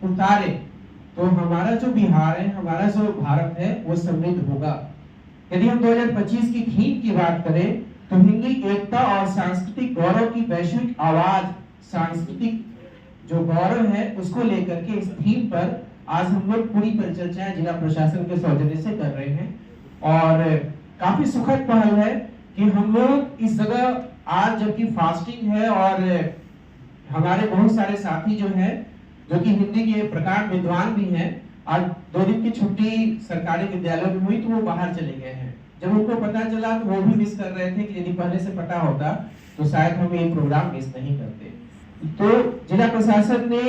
उतारे तो हमारा जो बिहार है, हमारा जो भारत है वो समृद्ध होगा। यदि हम 2025 की थीम की बात करें तो हिंदी एकता और सांस्कृतिक गौरव की वैश्विक आवाज, सांस्कृतिक जो गौरव है उसको लेकर के इस थीम पर आज हम लोग पूरी परिचर्चाएं जिला प्रशासन के सौजन्य से कर रहे हैं। और काफी सुखद पहल है कि हम लोग इस जगह आज जबकि फास्टिंग है और हमारे बहुत सारे साथी जो हैं जो कि हिंदी के प्रकार विद्वान भी हैं, आज 2 दिन की छुट्टी सरकारी विद्यालयों में हुई तो वो बाहर चले गए हैं। जब उनको पता चला तो वो भी मिस कर रहे थे कि यदि पहले से पता होता तो शायद हम ये प्रोग्राम मिस नहीं करते। तो जिला प्रशासन ने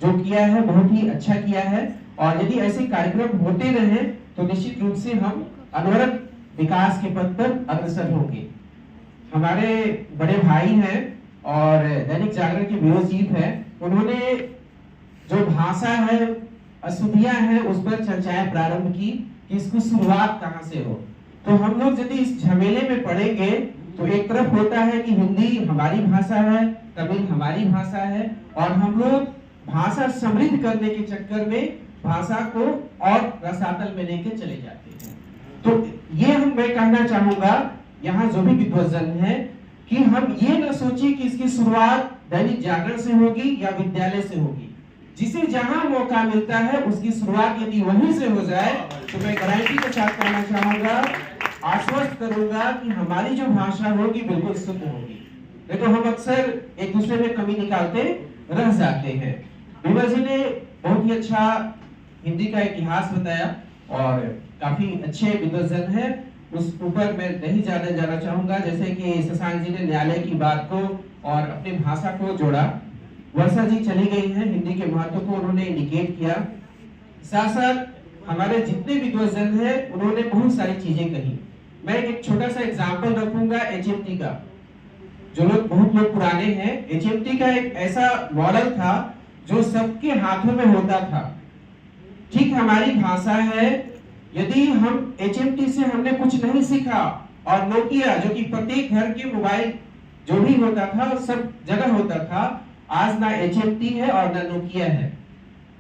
जो किया है बहुत ही अच्छा किया है और यदि ऐसे कार्यक्रम होते रहे तो निश्चित रूप से हम अनवरत विकास के पथ पर अग्रसर होंगे। हमारे बड़े भाई हैं और दैनिक जागरण के ब्यूरो चीफ हैं, उन्होंने जो भाषा है, अशुद्धियां हैं, उस पर चर्चाएं प्रारंभ की कि इसकी शुरुआत कहां से हो। तो हम लोग यदि इस झमेले में पड़ेंगे तो एक तरफ होता है कि हिंदी हमारी भाषा है, तमिल हमारी भाषा है और हम लोग भाषा समृद्ध करने के चक्कर में भाषा को और रसातल में लेके चले जाते हैं। तो ये मैं कहना चाहूंगा यहाँ जो भी विद्वजन है कि हम ये न सोचिए कि इसकी शुरुआत दैनिक जागरण से होगी या विद्यालय से होगी। जिसे जहां मौका मिलता है उसकी शुरुआत यदि वहीं से हो जाए तो मैं गारंटी के साथ कहना चाहूंगा, आश्वस्त करूंगा कि हमारी जो भाषा होगी बिल्कुल शुद्ध होगी। देखो हम अक्सर एक दूसरे में कमी निकालते रह जाते हैं। विमल जी ने बहुत ही अच्छा हिंदी का इतिहास बताया और काफी अच्छे विद्वजन है, उस ऊपर मैं नहीं जाना चाहूंगा। जैसे कि शशांक जी ने न्यायालय की बात को और अपनी भाषा को जोड़ा, वर्षा जी चली गई हैं, हिंदी के महत्व को उन्होंने इंडिकेट किया। साथ साथ हमारे जितने विद्वजन हैं उन्होंने बहुत सारी चीजें कही। मैं एक छोटा सा एग्जांपल रखूंगा HMT का। जो बहुत लोग पुराने हैं, HMT का एक ऐसा मॉडल था जो सबके हाथों में होता था। ठीक हमारी भाषा है, यदि हम HMT से हमने कुछ नहीं सीखा और नोकिया जो कि प्रत्येक घर के मोबाइल जो भी होता था सब जगह होता था, आज ना HMT है और ना नोकिया है।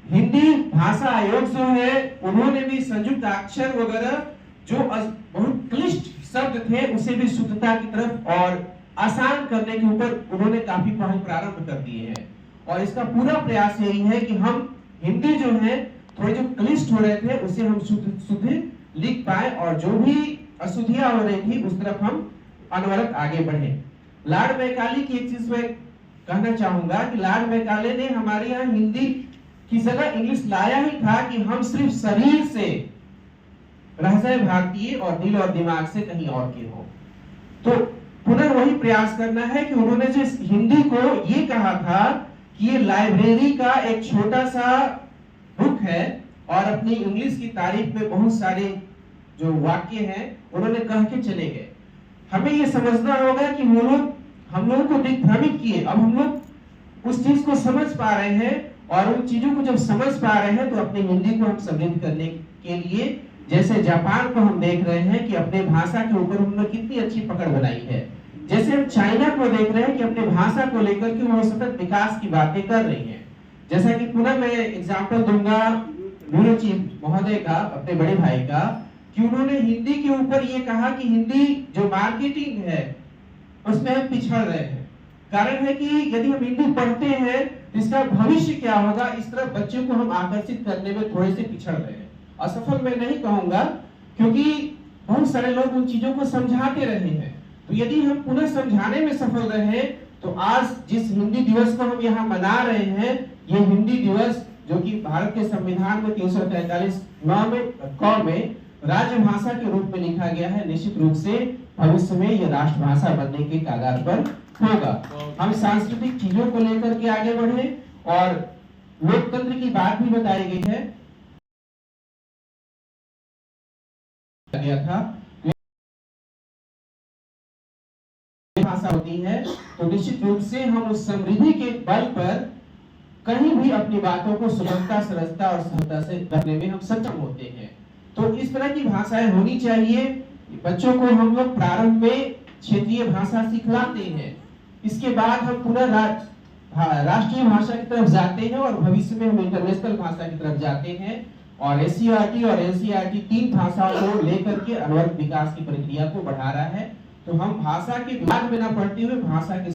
हिंदी भाषा आयोग जो है उन्होंने भी संयुक्त अक्षर वगैरह जो बहुत क्लिष्ट शब्द थे उसे भी शुद्धता की तरफ और आसान करने के ऊपर उन्होंने काफी पहल प्रारंभ कर दिए हैं। और इसका पूरा प्रयास यही है कि हम हिंदी जो है थोड़े जो क्लिष्ट हो रहे थे उसे हम शुद्ध लिख पाए और जो भी अशुद्धियां हो रही थी उस तरफ हम अनवरत आगे बढ़े। लॉर्ड मैकाले की एक चीज में कहना चाहूंगा कि लॉर्ड मैकाले ने हमारे यहाँ हिंदी की जगह इंग्लिश लाया ही था कि हम सिर्फ शरीर से रह जाए भारतीय और दिल और दिमाग से कहीं और के हो। तो पुनः वही प्रयास करना है कि उन्होंने जो हिंदी को ये कहा था कि ये लाइब्रेरी का एक छोटा सा बुक है और अपनी इंग्लिश की तारीफ में बहुत सारे जो वाक्य हैं उन्होंने कह के चले गए। हमें ये समझना होगा कि वो लोग हम लोगों को दिग्भ्रमित किए, अब हम लोग उस चीज को समझ पा रहे हैं और उन चीजों को जब समझ पा रहे हैं तो अपनी हिंदी को हम समृद्ध करने के लिए, जैसे जापान को हम देख रहे हैं कि अपने भाषा के ऊपर उन्होंने कितनी अच्छी पकड़ बनाई है, जैसे हम चाइना को देख रहे हैं कि अपने भाषा को लेकर के वो सतत विकास की बातें कर रही हैं। जैसा कि पुनः मैं एग्जाम्पल दूंगा ब्यूरो चीफ महोदय का, अपने बड़े भाई का, कि उन्होंने हिंदी के ऊपर ये कहा कि हिंदी जो मार्केटिंग है उसमें हम पिछड़ रहे हैं। कारण है कि यदि हम हिंदी पढ़ते हैं तो इसका भविष्य क्या होगा, इस तरफ बच्चों को हम आकर्षित करने में थोड़े से पिछड़ रहे हैं। असफल मैं नहीं कहूंगा क्योंकि बहुत सारे लोग उन चीजों को समझाते रहे हैं। तो यदि हम पुनः समझाने में सफल रहे तो आज जिस हिंदी दिवस को हम यहाँ मना रहे हैं, ये हिंदी दिवस जो कि भारत के संविधान में 343 में राजभाषा के रूप में लिखा गया है, निश्चित रूप से भविष्य में यह राष्ट्रभाषा बनने के कगार पर होगा। हम सांस्कृतिक चीजों को लेकर के आगे बढ़े और लोकतंत्र की बात भी बताई गई है गया था भाषा होती है तो निश्चित रूप से हम उस समृद्धि के बल पर कहीं भी अपनी बातों को सुलभता, सरलता और सहजता से रखने में हम सक्षम होते हैं। तो इस तरह की भाषाएं होनी चाहिए। बच्चों को हम लोग प्रारंभ में क्षेत्रीय भाषा सिखलाते हैं, इसके बाद हम पुनः राष्ट्रीय भाषा की तरफ जाते हैं और भविष्य में हम इंटरनेशनल भाषा की तरफ जाते हैं और एससीईआरटी और एनसीईआरटी 3 भाषाओं को लेकर के अनवरत विकास की प्रक्रिया को बढ़ा रहा है। तो हम भाषा के विवाद में न पड़ते हुए भाषा के